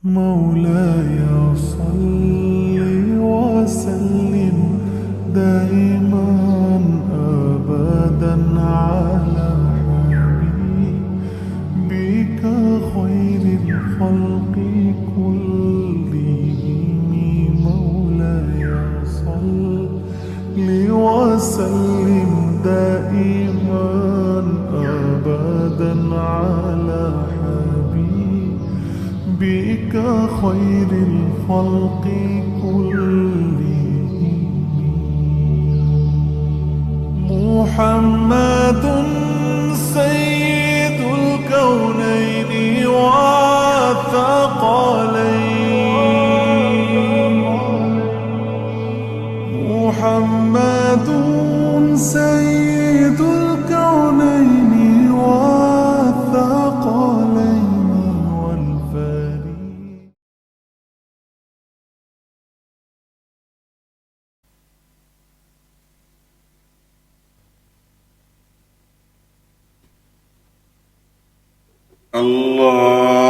مولاي صل وسلم دائما أبدا على حبيبك خير الخلق كلهم. مولاي صل وسلم دائما أبدا على بك خير الخلق كلهم. محمد سيد الكونين والثقلين. محمد سيد الكونين والثقلين.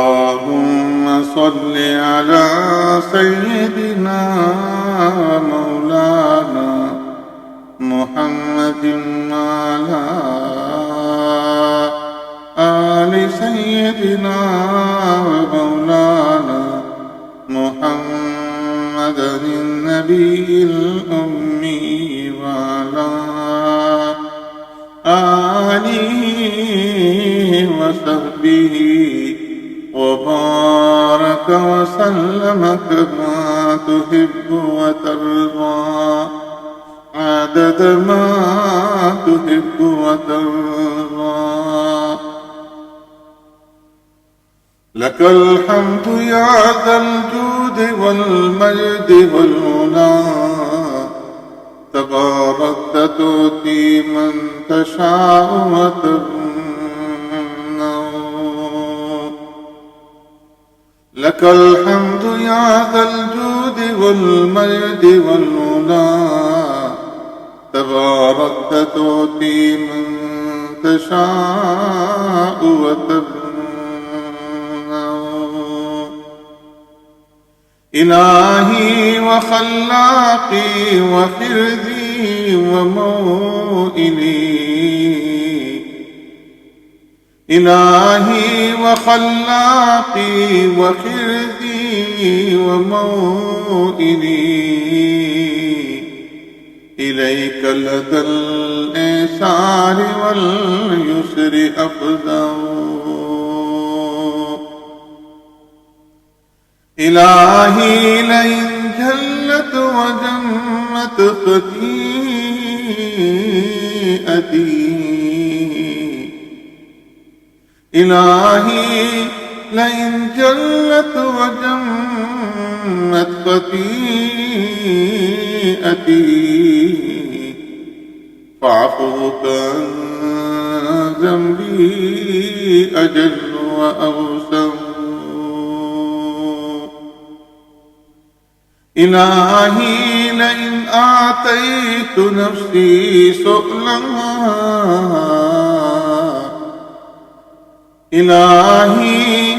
اللهم صل على سيدنا مولانا محمد وعلى آل سيدنا مولانا محمد النبي الأمي وعلى آله وصحبه وبارك وسلم كما تحب وترضى عدد ما تحب وترضى. لك الحمد يا ذا الجود والمجد والعلا، تباركت تؤتي من تشاء وتمنع. لك الحمد يا ذا الجود والمجد والعلا، تباركت تؤتي من تشاء وتمنع. إلهي وخلاقي وخرذي وموئلي، إلهي وخلاقي وخرذي وموئلي، إليك لدى الإيسار واليسر أفزع. إلهي لئن جلت وجمت خطيئتي، إلهي لئن جلت وجمت خطيئتي، فعفوك عن ذنبي أجل وأوسع. إلهي لئن أعطيت نفسي سؤلها، إلهي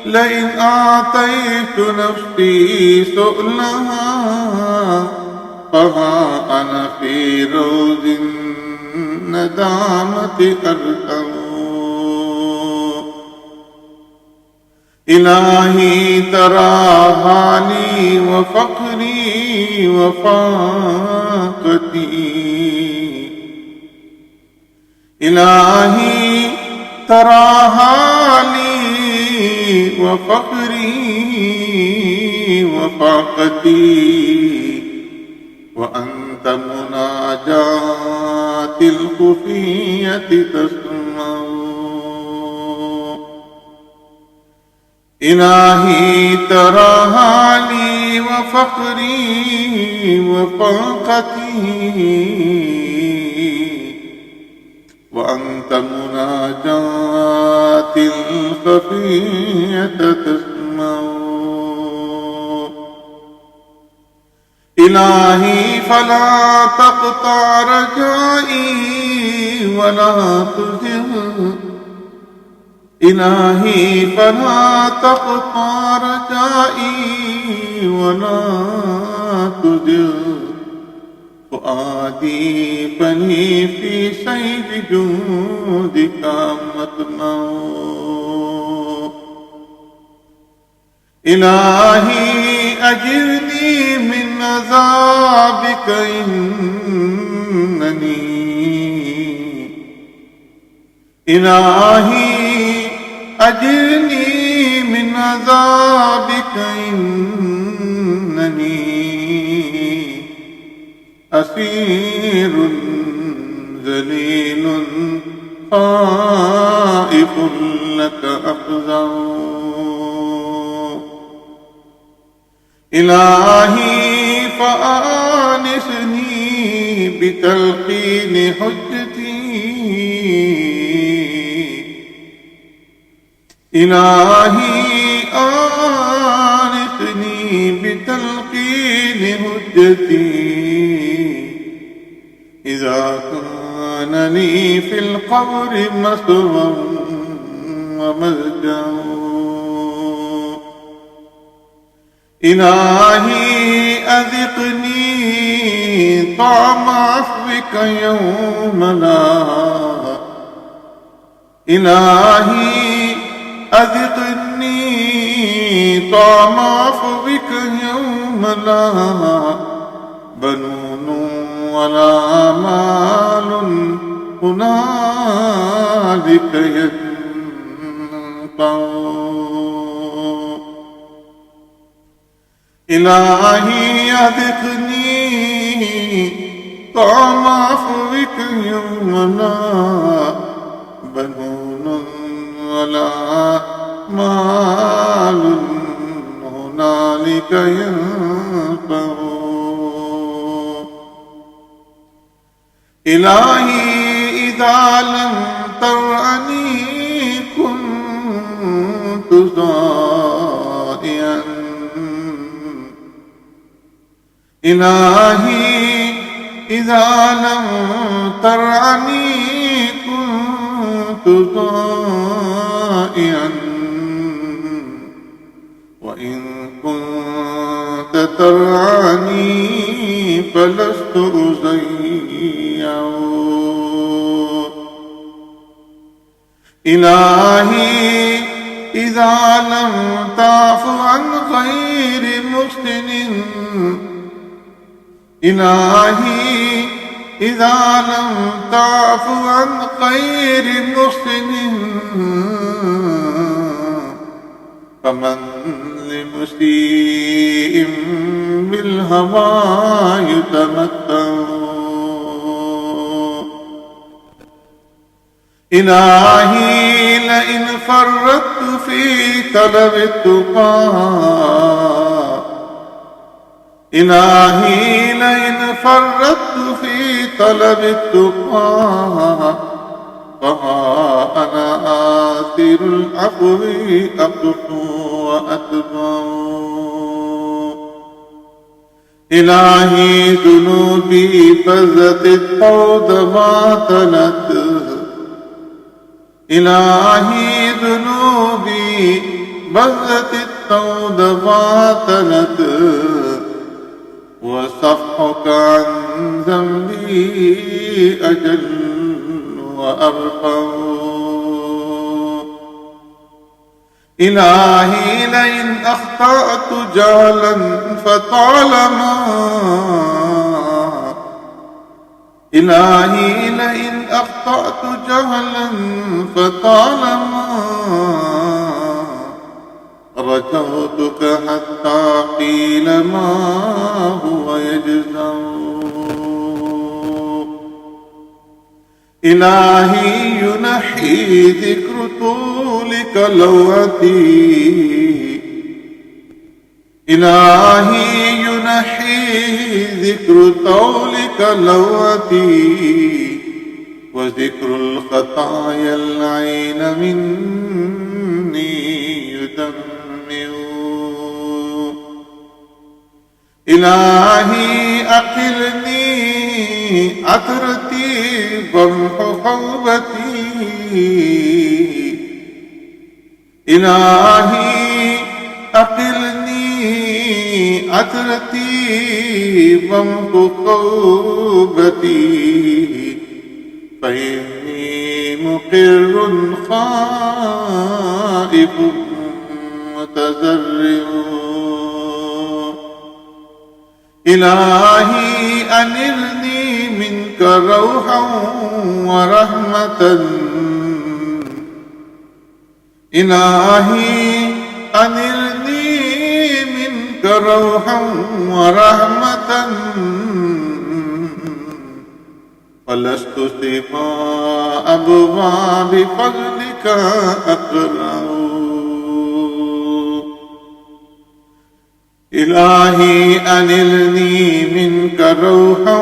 لئن أعطيت نفسي سؤلها، فها أنا في روض الندامة أرتم. إلهي ترى حالي وفقري وفاقتي، إلهي ترى حالي وفقري وفاقتي، وأنت مناجاتي الخفية تسمع. إلهي ترى حالي وفقري وفاقتي، وأنت مناجاتي الخفية تسمع. إلهي فلا تقطع رجائي ولا تزغ إلهي فلا تقطع رجائي ولا تزغ فؤادي فلي في سيل جودك مطمع. إلهي أجرني من عذابك إلهي أجرني من عذابك إنني أسير ذليل خائف لك أفزع. إلهي فآنسني بتلقين حجتي إلهي آنسني بتلقين حجتي إذا كان لي في القبر مسوى وملجأ. إلهي أذقني طعم عفوك يوم لا إلهي أذقني طعم عفوك يوم لا بنون ولا مال هنالك ينفع. إلهي أذقني طعم عفوك يوم لا بنون ولا مال هنالك ينفع. إلهي إذا لم ترأني كنت ضائعا إلهي إذا لم ترعني كنت ضائعا وإن كنت ترعني فلست أضيع. إلهي إذا لم تعف عن غير محسن إلهي إذا لم تعف عن غير محسن فمن لمسيء بالهوى يتمتع. إلهي لئن فرطت في طلب التقى إلهي لئن فرطت في طلب التقى فها أنا آثر العفو أقف وأتبع. إلهي ذنوبي فزت الطود باطلت إلهي ذنوبي بزت الطود باطلت وصفحك عن ذنبي أجل وأرفع. إلهي لئن أخطأت جهلا فطالما إلهي لئن أخطأت جهلا فطالما رجوتك حتى قيل ما هو يجزع. إلهي ينحي ذكر طولك لوعتي إلهي ينحي ذكر طولك لوعتي وذكر الخطايا العين مني يدمع. إلهي أقلني عثرتي برح حوبتي إلهي أقلني عثرتي وامحو كوبتي فإني مقر خائف متضرع. إلهي أنلني منك روحا ورحمة. إلهي أنلني منك روحا ورحمة ولست سوى أبواب فضلك أقرأ. إلهي أنلني منك روحا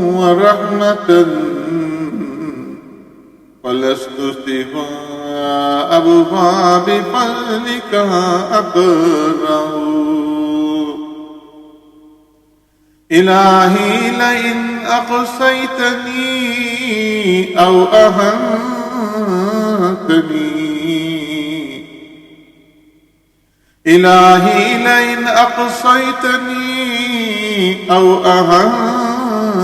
ورحمة ولست سوى أبواب فضلك أقرأ. إلهي لئن أقصيتني أو أهنتني إلهي لئن أقصيتني أو أهنتني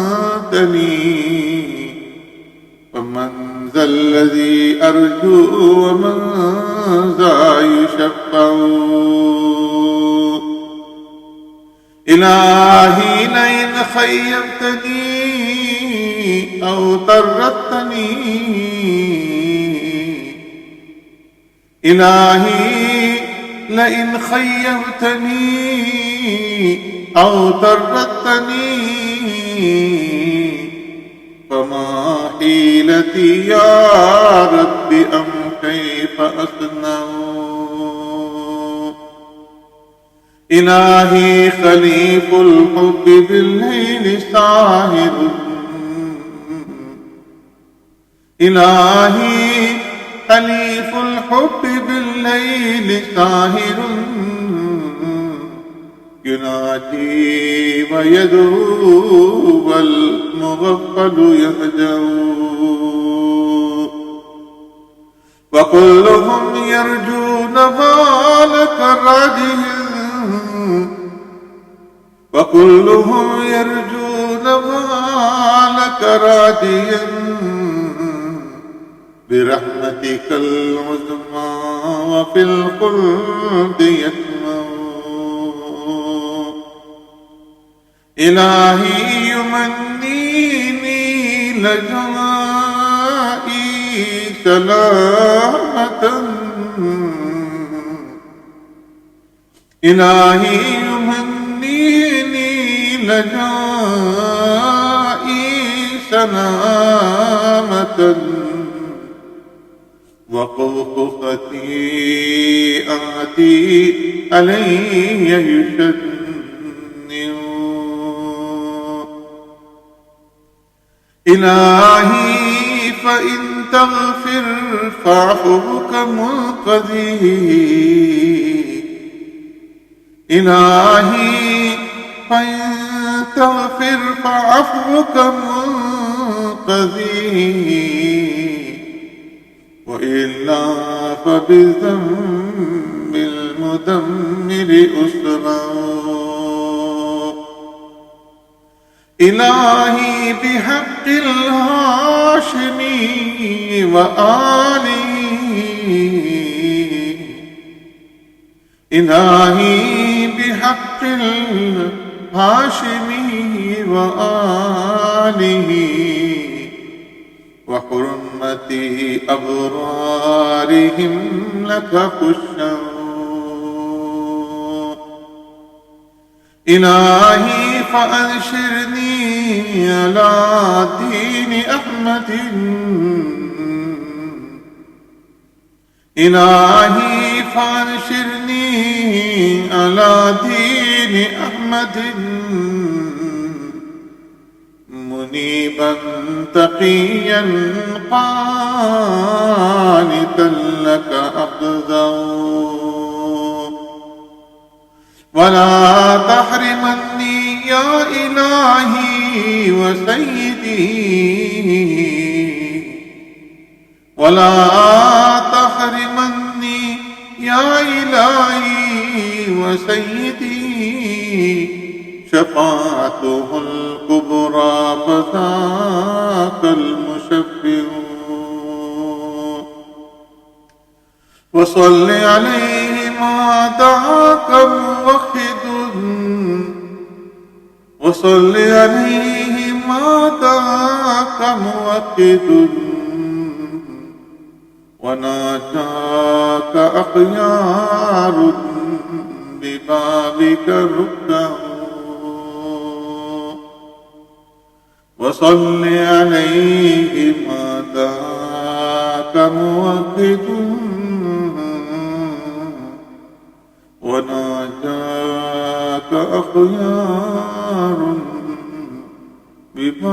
فمن ذا الذي أرجو ومن ذا يشفع. إلهي لئن خيبتني أو طردتني إلهي لئن خيبتني أو طردتني فما حيلتي يا رب أم كيف أصنع. إلهي خليف الحب بالليل ساهر. إلهي خليف الحب بالليل ساهر ينادي ويدعو والمغفل يهجو وكلهم يرجون بالك راجهم وكلهم يرجون بالك راجيا برحمتك العظمى وفي الخلد يسمع. إلهي يمنيني لجائي سلامة. إلهي يمنيني لجائي سلامة وقوف خطيئاتي علي يشنع. إلهي فإن تغفر فعفوك منقذي. إلهي فإن تغفر فعفوك منقذي وإلا فبذنب المدمر أسرع. إلهي بحق الهاشمي وآله إلهي بحق الهاشمي وآله وحرمة أبرارهم لك خشع. إلهي فأنشرني على دين أحمد. إلهي فأنشرني على دين أحمد منيبا تقيا قانتا لك أقدر. ولا تحرمني يا إلهي وسيدي ولا تحرمني وسيدي شفاعته الكبرى فذاك المشفع وصل عليه ما دعاك موحد وصل عليه ما دعاك موحد وناجاك أخيار ببابك ركع وصل عليه ما دعاك موحد وناجاك أخيار ببابك